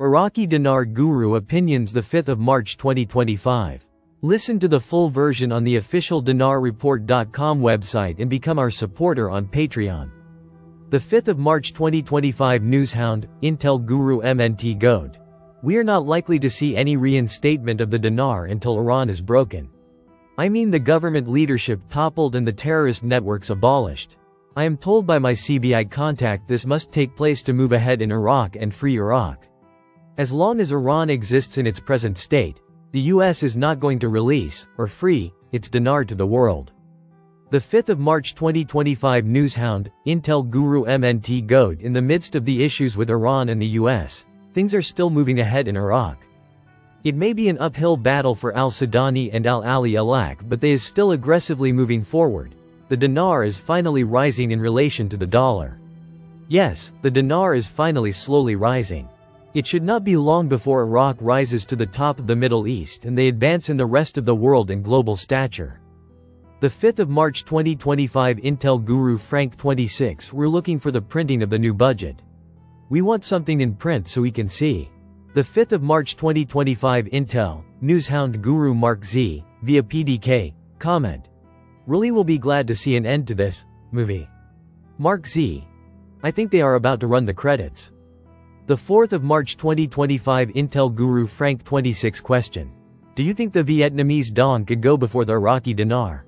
Iraqi Dinar Guru Opinions, the 5th of March 2025. Listen to the full version on the official dinarreport.com website and become our supporter on Patreon. The 5th of March 2025 Newshound, Intel Guru MNT Goad. We are not likely to see any reinstatement of the dinar until Iran is broken. I mean the government leadership toppled and the terrorist networks abolished. I am told by my CBI contact this must take place to move ahead in Iraq and free Iraq. As long as Iran exists in its present state, the US is not going to release, or free, its dinar to the world. The 5th of March 2025 Newshound, Intel Guru MNT Goad. In the midst of the issues with Iran and the US, things are still moving ahead in Iraq. It may be an uphill battle for al-Sudani and al-Ali al-Ak, but they is still aggressively moving forward. The dinar is finally rising in relation to the dollar. Yes, the dinar is finally slowly rising. It should not be long before Iraq rises to the top of the Middle East and they advance in the rest of the world in global stature. The 5th of March 2025 Intel Guru Frank 26. We're looking for the printing of the new budget. We want something in print so we can see. The 5th of March 2025 Intel, Newshound Guru Mark Z, via PDK, comment. Really will be glad to see an end to this movie. Mark Z. I think they are about to run the credits. The 4th of March 2025 Intel Guru Frank 26 question. Do you think the Vietnamese dong could go before the Iraqi dinar?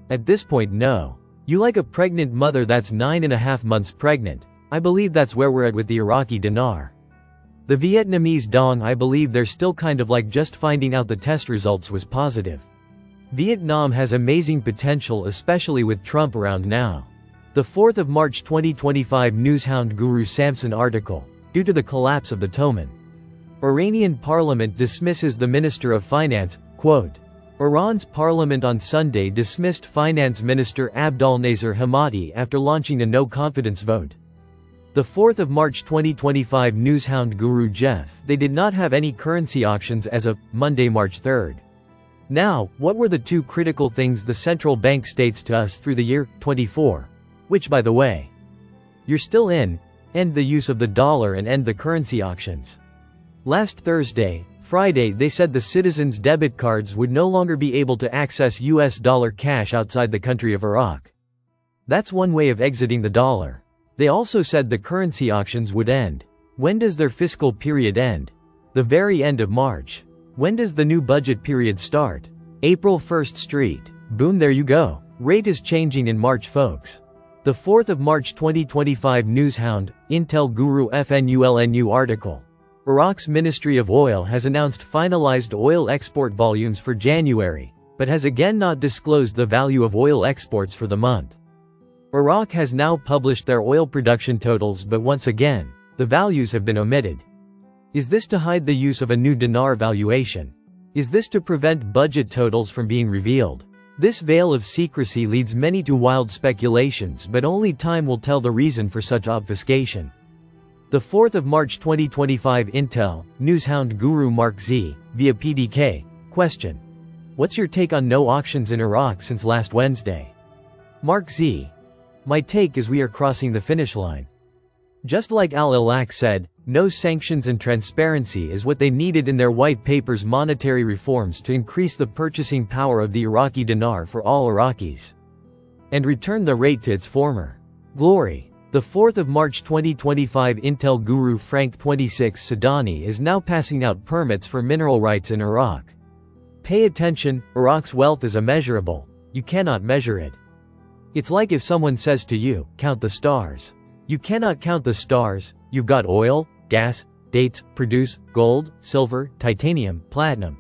At this point, no. You like a pregnant mother that's 9.5 months pregnant. I believe that's where we're at with the Iraqi dinar. The Vietnamese dong, I believe they're still kind of like just finding out the test results was positive. Vietnam has amazing potential, especially with Trump around now. The 4th of March 2025 Newshound Guru Samson article. Due to the collapse of the Toman, Iranian parliament dismisses the Minister of Finance, quote. Iran's parliament on Sunday dismissed Finance Minister Abdolnazar Hamadi after launching a no-confidence vote. The 4th of March 2025 Newshound Guru Jeff. They did not have any currency auctions as of Monday, March 3rd. Now, what were the two critical things the central bank states to us through the year 24? Which, by the way, you're still in. End the use of the dollar and end the currency auctions. Last Thursday, Friday, they said the citizens' debit cards would no longer be able to access US dollar cash outside the country of Iraq. That's one way of exiting the dollar. They also said the currency auctions would end. When does their fiscal period end? The very end of March. When does the new budget period start? April 1st Street. Boom, there you go. Rate is changing in March, folks. The 4th of March 2025 Newshound, Intel Guru FNULNU article. Iraq's Ministry of Oil has announced finalized oil export volumes for January, but has again not disclosed the value of oil exports for the month. Iraq has now published their oil production totals, but once again, the values have been omitted. Is this to hide the use of a new dinar valuation? Is this to prevent budget totals from being revealed? This veil of secrecy leads many to wild speculations, but only time will tell the reason for such obfuscation. The 4th of March 2025 Intel, Newshound Guru Mark Z, via PDK, question. What's your take on no auctions in Iraq since last Wednesday? Mark Z. My take is we are crossing the finish line. Just like al-Alaq said, no sanctions and transparency is what they needed in their white paper's monetary reforms to increase the purchasing power of the Iraqi dinar for all Iraqis. And return the rate to its former glory. The 4th of March 2025 Intel Guru Frank 26 Sudani is now passing out permits for mineral rights in Iraq. Pay attention, Iraq's wealth is immeasurable. You cannot measure it. It's like if someone says to you, count the stars. You cannot count the stars. You've got oil, gas, dates, produce, gold, silver, titanium, platinum.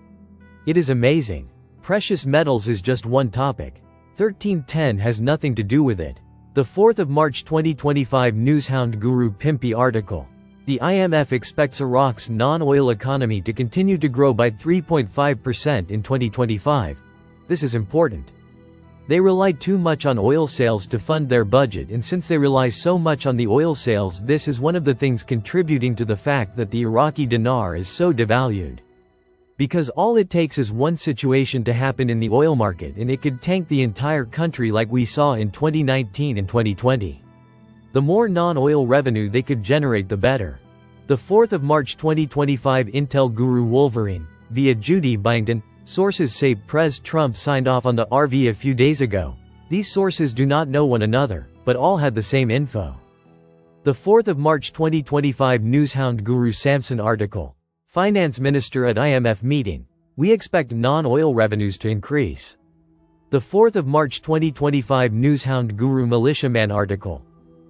It is amazing. Precious metals is just one topic. 1310 has nothing to do with it. The 4th of March 2025 Newshound Guru Pimpy article. The IMF expects Iraq's non-oil economy to continue to grow by 3.5% in 2025. This is important. They rely too much on oil sales to fund their budget, and since they rely so much on the oil sales, this is one of the things contributing to the fact that the Iraqi dinar is so devalued. Because all it takes is one situation to happen in the oil market and it could tank the entire country like we saw in 2019 and 2020. The more non-oil revenue they could generate, the better. The 4th of March 2025 Intel Guru Wolverine, via Judy Byington. Sources say Pres Trump signed off on the RV a few days ago. These sources do not know one another, but all had the same info. The 4th of March 2025 Newshound Guru Samson article. Finance Minister at IMF meeting. We expect non-oil revenues to increase. The 4th of March 2025 Newshound Guru Militiaman article.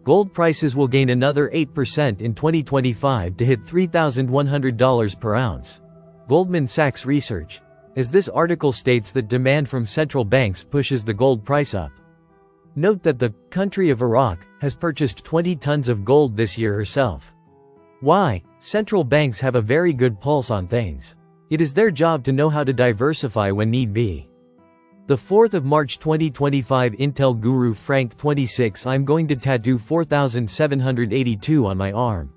Gold prices will gain another 8% in 2025 to hit $3,100 per ounce. Goldman Sachs Research. As this article states that demand from central banks pushes the gold price up. Note that the country of Iraq has purchased 20 tons of gold this year herself. Why? Central banks have a very good pulse on things. It is their job to know how to diversify when need be. The 4th of March 2025 Intel Guru Frank 26 I'm going to tattoo 4782 on my arm.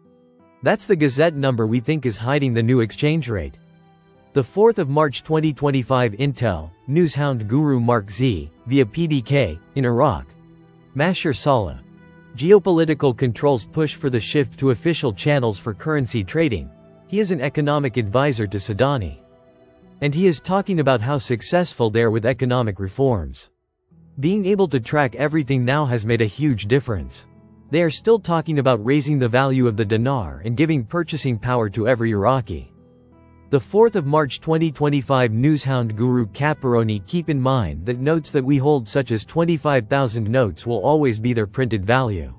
That's the Gazette number we think is hiding the new exchange rate. The 4th of March 2025 Intel, Newshound Guru Mark Z, via PDK, in Iraq. Mashar Saleh. Geopolitical controls push for the shift to official channels for currency trading. He is an economic advisor to Sadani. And he is talking about how successful they are with economic reforms. Being able to track everything now has made a huge difference. They are still talking about raising the value of the dinar and giving purchasing power to every Iraqi. The 4th of March 2025 Newshound Guru Caparoni keep in mind that notes that we hold such as 25,000 notes will always be their printed value.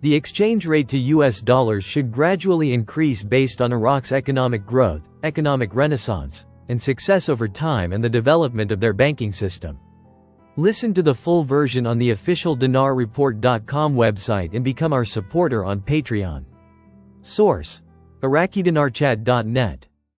The exchange rate to US dollars should gradually increase based on Iraq's economic growth, economic renaissance, and success over time and the development of their banking system. Listen to the full version on the official dinarreport.com website and become our supporter on Patreon. Source: IraqiDinarChat.net